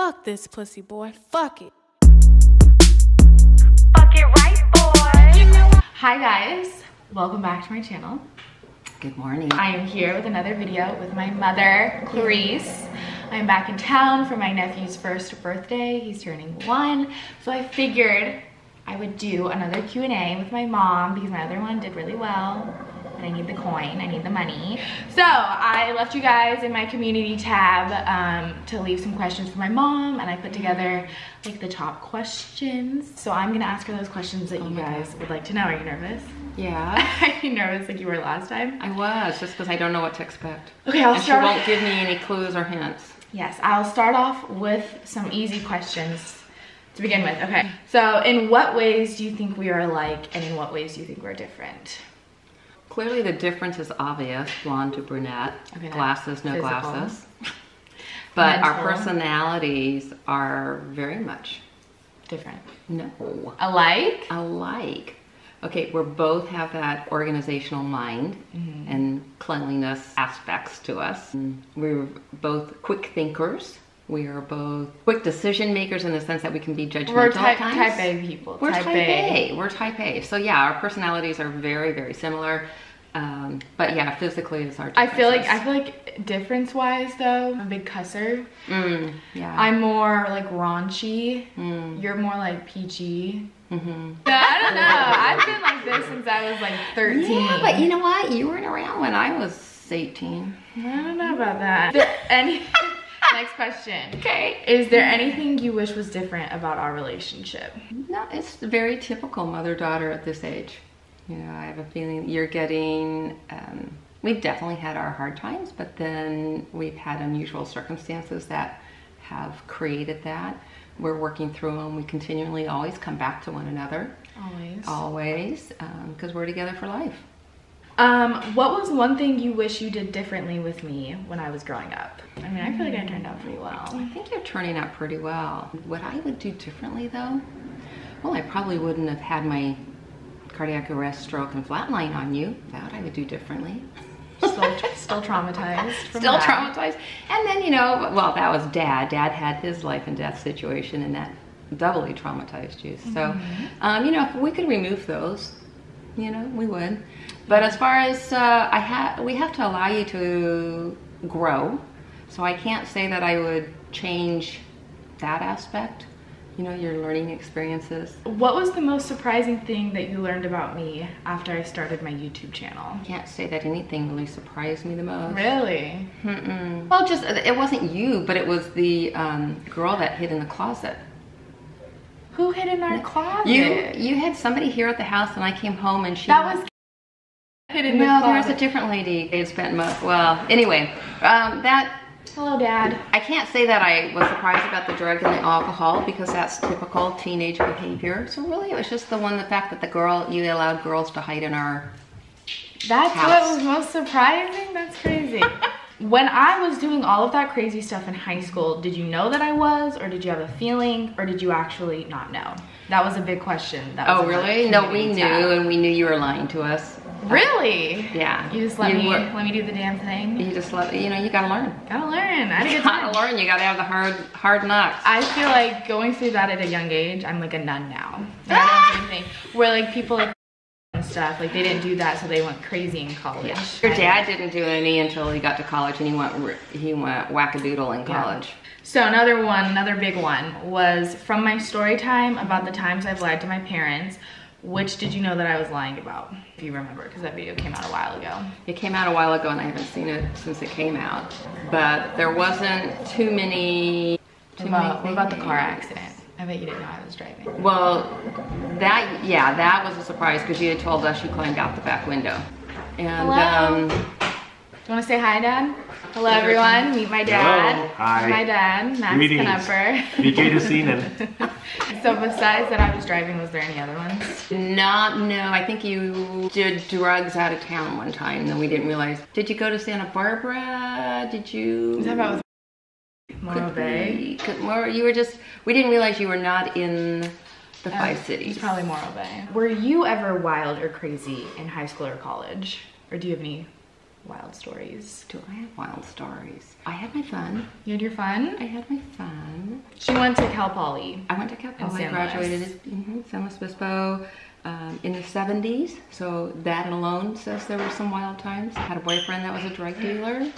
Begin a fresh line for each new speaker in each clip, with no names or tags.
Fuck this pussy, boy. Fuck it.
Fuck it right, boy. Hi guys, welcome back to my channel.
Good morning.
I am here with another video with my mother, Clarice. I'm back in town for my nephew's first birthday. He's turning 1, so I figured I would do another Q&A with my mom because my other one did really well. And I need the coin, I need the money. So I left you guys in my community tab to leave some questions for my mom, and I put together like the top questions. So I'm gonna ask her those questions that you guys would like to know. Are you nervous?
Yeah.
Are you nervous like you were last time?
I was, just because I don't know what to expect.
Okay, I'll start.
She won't give me any clues or hints.
Yes, I'll start off with some easy questions to begin with. Okay, so in what ways do you think we are alike, and in what ways do you think we're different?
Clearly the difference is obvious, blonde to brunette,
okay,
glasses, no
physical.
glasses. But
Mental.
our personalities are very much
Different.
No.
Alike?
Alike. Okay, we both have that organizational mind and cleanliness aspects to us. We're both quick thinkers. We are both quick decision makers in the sense that we can be judgmental
We're
at times.
type A people.
We're type A. We're type A. So yeah, our personalities are very, very similar. But yeah, physically is our differences.
I feel like difference-wise though, I'm a big cusser.
Yeah.
I'm more like raunchy. You're more like peachy. I don't know. I've been like this since I was like 13.
Yeah, but you know what? You weren't around when I was 18.
I don't know about that. Is there any... Next question.
Okay.
Is there anything you wish was different about our relationship?
No, it's very typical mother-daughter at this age. You know, I have a feeling you're getting, we've definitely had our hard times, but then we've had unusual circumstances that have created that. We're working through them. We continually always come back to one another.
Always.
Always, because we're together for life.
What was one thing you wish you did differently with me when I was growing up? I mean, I feel like I turned out pretty well.
I think you're turning out pretty well. What I would do differently though, well, I probably wouldn't have had my cardiac arrest, stroke, and flatline on you. That I would do differently.
Still traumatized from
Still
that.
traumatized. And then, you know, well, that was Dad. Dad had his life and death situation, and that doubly traumatized you. So, you know, if we could remove those, you know, we would. But as far as we have to allow you to grow, so I can't say that I would change that aspect. You know, your learning experiences. What
was the most surprising thing that you learned about me after I started my YouTube channel?
I can't say that anything really surprised me the most.
Really?
Well, just it wasn't you, but it was the girl that hid in the closet.
Who hid in our closet?
You had somebody here at the house, and I came home, and she.
That was. Hid in the closet.
No, there was a different lady. They had spent well. Anyway, that.
Hello, Dad.
I can't say that I was surprised about the drug and the alcohol because that's typical teenage behavior. So really, it was just the fact that you allowed girls to hide in our
That's
house.
What was most surprising? That's crazy. When I was doing all of that crazy stuff in high school, did you know that I was, or did you have a feeling, or did you actually not know? That was a big question.
Oh, really? No, we knew, and we knew you were lying to us.
Really?
Yeah.
You just let me do the damn thing?
You just you know, you gotta learn.
Gotta learn. I
You gotta learn. You gotta have the hard knocks.
I feel like going through that at a young age, I'm like a nun now. Like, I don't do anything. Where like people like and stuff, like they didn't do that, so they went crazy in college.
Yeah. Your dad didn't do any until he got to college, and he went wackadoodle in college.
Yeah. So another big one was from my story time about the times I've lied to my parents. Which did you know that I was lying about, if you remember, because that video came out a while ago.
It came out a while ago, and I haven't seen it since it came out. But there wasn't too many.
What about the car accident? I bet you didn't know I was driving.
Well, that was a surprise because you had told us you climbed out the back window. And
hello. Do you want to say hi, Dad? Hello, everyone. Meet my dad.
Hello. Hi.
My dad, Max Knupper.
VK to Seenan.
So besides that I was driving, was there any other ones?
No, I think you did drugs out of town one time, and then we didn't realize. Did you go to Santa Barbara? Did you?
Is that about Morro Bay?
We didn't realize you were not in the 5 cities.
It's probably Morro Bay. Were you ever wild or crazy in high school or college? Or do you have any wild stories?
Do I have wild stories? I had my fun.
You had your fun?
I had my fun.
She went to Cal Poly.
I went to Cal Poly. I graduated in San Luis Obispo in the 70s. So that alone says there were some wild times. I had a boyfriend that was a drug dealer.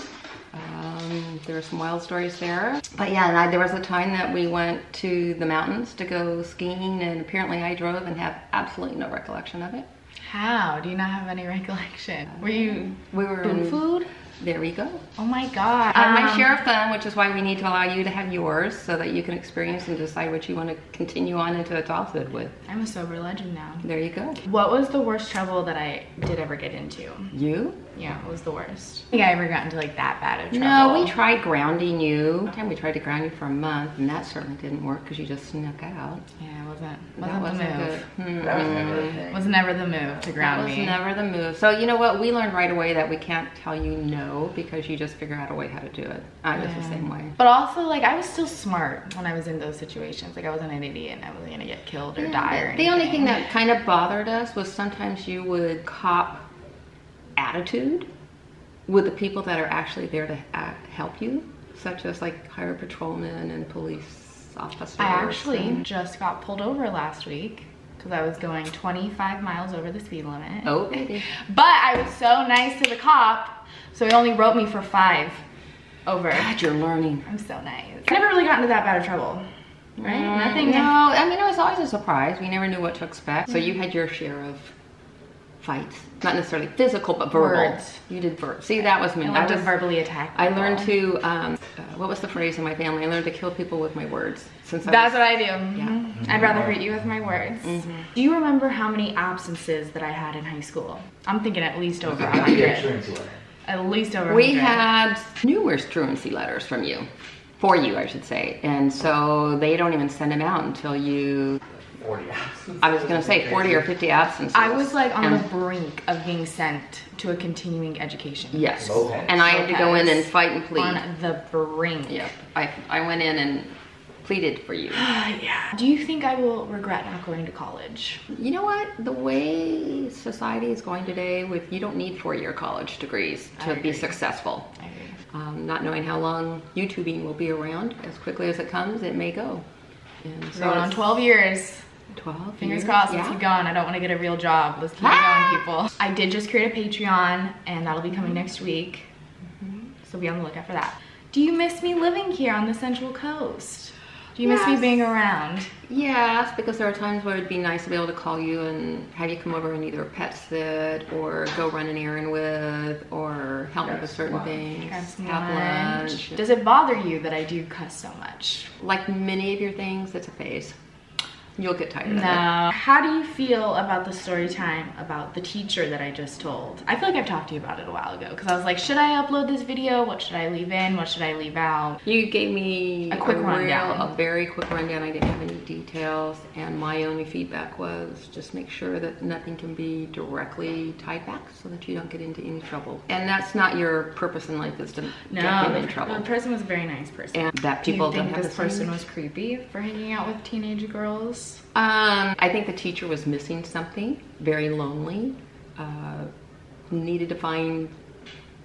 There were some wild stories there. But yeah, there was a time that we went to the mountains to go skiing, and apparently I drove and have absolutely no recollection of it.
How? Do you not have any recollection? We were
in
food?
There we go.
Oh my God.
I had my share of fun, which is why we need to allow you to have yours so that you can experience and decide what you want to continue on into adulthood with.
I'm a sober legend now.
There you go.
What was the worst trouble that I did ever get into?
You?
Yeah, it was the worst. I think I ever got into like that bad of trouble.
No, we tried grounding you. One time we tried to ground you for a month, and that certainly didn't work because you just snuck out.
Yeah, it wasn't
Wasn't
the move.
That was never the thing.
Was never the move to ground me.
That was never the move. So you know what? We learned right away that we can't tell you no because you just figure out a way how to do it. I was the same way.
But also, like, I was still smart when I was in those situations. Like, I wasn't an idiot and I wasn't gonna get killed or die or anything.
The only thing that kind of bothered us was sometimes you would cop attitude with the people that are actually there to help you, such as like highway patrolmen and police officers.
I actually just got pulled over last week because I was going 25 miles over the speed limit.
Oh, baby.
But I was so nice to the cop, so he only wrote me for 5 over.
God, you're learning.
I'm so nice. I never really got into that bad of trouble, right? Nothing.
No, I mean, it was always a surprise. We never knew what to expect. So you had your share of fights, not necessarily physical, but verbal.
Words.
You did verbal. See, that was me.
I learned to verbally attack people.
I learned to, what was the phrase in my family? I learned to kill people with my words.
That's what I do.
Yeah.
I'd rather hurt you with my words. Do you remember how many absences that I had in high school? I'm thinking at least over 100. At least over 100.
We had numerous truancy letters from you. For you, I should say. And so they don't even send them out until you...
40 absences.
I was going to say 40 or 50 absences.
I was like on the brink of being sent to a continuing education.
Yes.
Lopez.
And I had to go in and fight and plead.
On the brink.
Yep. I went in and pleaded for you.
Yeah. Do you think I will regret not going to college?
You know what? The way society is going today, with you don't need 4-year college degrees to be successful.
I agree.
Not knowing how long YouTubing will be around, as quickly as it comes, it may go. And so
Going on 12 years.
12
Fingers
years?
crossed,
Yeah.
let's keep going. I don't want to get a real job. Let's keep it going, people. I did just create a Patreon, and that'll be coming next week. So be on the lookout for that. Do you miss me living here on the Central Coast? Do you miss me being around?
Yes, because there are times where it'd be nice to be able to call you and have you come over and either pet sit or go run an errand with or help me with certain things.
Grab some
have
lunch.
lunch.
Does it bother you that I do cuss so much?
Like many of your things, it's a phase. You'll get tired of it.
No. How do you feel about the story time about the teacher that I just told? I feel like I've talked to you about it a while ago because I was like, should I upload this video? What should I leave in? What should I leave out?
You gave me
a quick rundown.
A very quick rundown. I didn't have any details, and my only feedback was just make sure that nothing can be directly tied back so that you don't get into any trouble. And that's not your purpose in life, is to get him in trouble.
The person was a very nice person.
And that people
do you think
don't have
this
the same-
person was creepy for hanging out with teenage girls?
I think the teacher was missing something, very lonely, needed to find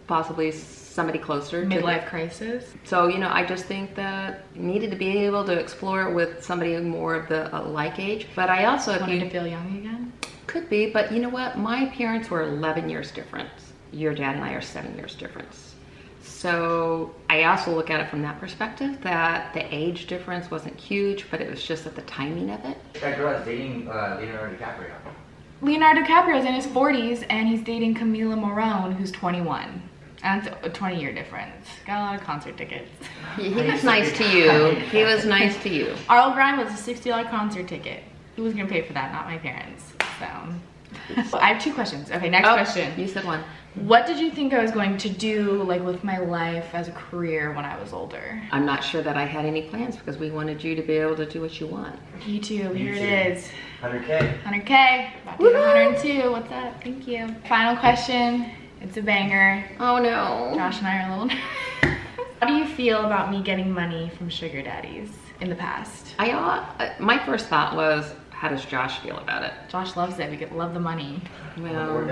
possibly somebody closer.
Midlife crisis?
So, you know, I just think that needed to be able to explore it with somebody more of the like age. But I also
wanted to feel young again?
Could be, but you know what? My parents were 11 years difference. Your dad and I are 7 years difference. So I also look at it from that perspective, that the age difference wasn't huge, but it was just at the timing of it.
That girl is dating Leonardo DiCaprio.
Leonardo DiCaprio's in his 40s and he's dating Camila Morone, who's 21. And it's a 20-year difference. Got a lot of concert tickets.
He was nice to you. He was nice to you.
Earl Grime was a $60 concert ticket. Who was gonna pay for that? Not my parents. So I have 2 questions. Okay, next question.
You said one.
What did you think I was going to do, like, with my life as a career when I was older?
I'm not sure that I had any plans because we wanted you to be able to do what you want.
Me too. Here it is.
100K.
100K. About to hit 102. What's up? Thank you. Final question. It's a banger.
Oh no.
Josh and I are a little nervous. How do you feel about me getting money from sugar daddies in the past?
My first thought was, how does Josh feel about it?
Josh loves it. We love the money.
Well,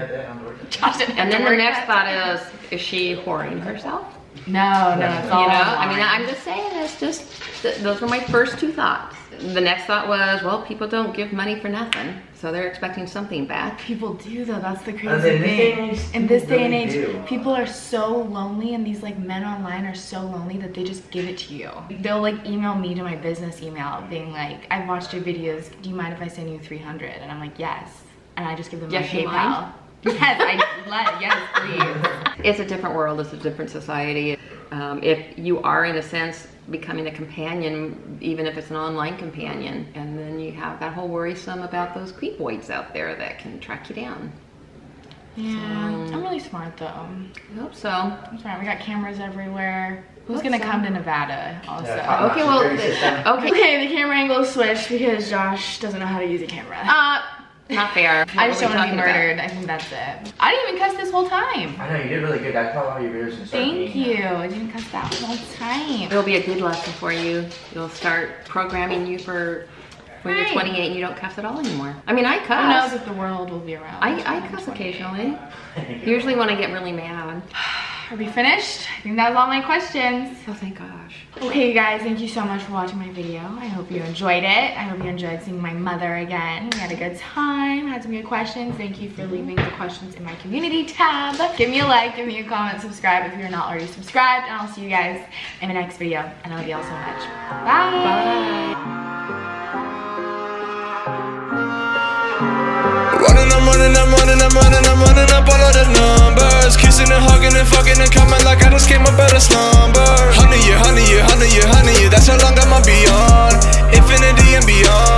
Josh didn't
and
have
then
to
the
work
next
that
thought is she whoring herself?
No, it's all
You know, I mean,
online.
I'm just saying, it's just, those were my first two thoughts. The next thought was, well, people don't give money for nothing, so they're expecting something back.
People do though, that's the crazy
And in this day and
thing.
age,
In this
people
day and
really
age,
do.
people are so lonely, and these like men online are so lonely that they just give it to you. They'll like email me to my business email being like, I've watched your videos, do you mind if I send you 300? And I'm like, yes. And I just give them
Yes,
my
you
PayPal.
mind?
Yes, please.
It's a different world, it's a different society. If you are, in a sense, becoming a companion, even if it's an online companion, and then you have that whole worrisome about those creepoids out there that can track you down.
Yeah, I'm really smart though.
I hope so.
I'm smart. We got cameras everywhere. Who's
Hope
gonna
so.
come to Nevada also?
Yeah,
Okay, well,
okay.
Okay, the camera angle is switched because Josh doesn't know how to use a camera.
Not fair.
I just
What
don't
are
want
we
to be
talking about?
murdered. I think that's it. I didn't even cuss this whole time.
I know, you did really good. I caught a lot of your videos and started
Thank
being-
you. I didn't cuss that whole time.
It'll be a good lesson for you. It'll start programming you for when you're
Right.
28 and you don't cuss at all anymore. I mean, I
Who knows
cuss.
if the world will be around?
I cuss occasionally. Usually when I get really mad.
Are we finished? I think that was all my questions.
Oh, thank gosh.
Okay, you guys, thank you so much for watching my video. I hope you enjoyed it. I hope you enjoyed seeing my mother again. We had a good time, had some good questions. Thank you for leaving the questions in my community tab. Give me a like, give me a comment, subscribe if you're not already subscribed, and I'll see you guys in the next video. And I love you all so much. Bye.
I'm running up all of the numbers. Kissing and hugging and fucking and coming like I just came up out of slumber. Honey, yeah, that's how long I'ma be on. Infinity and beyond.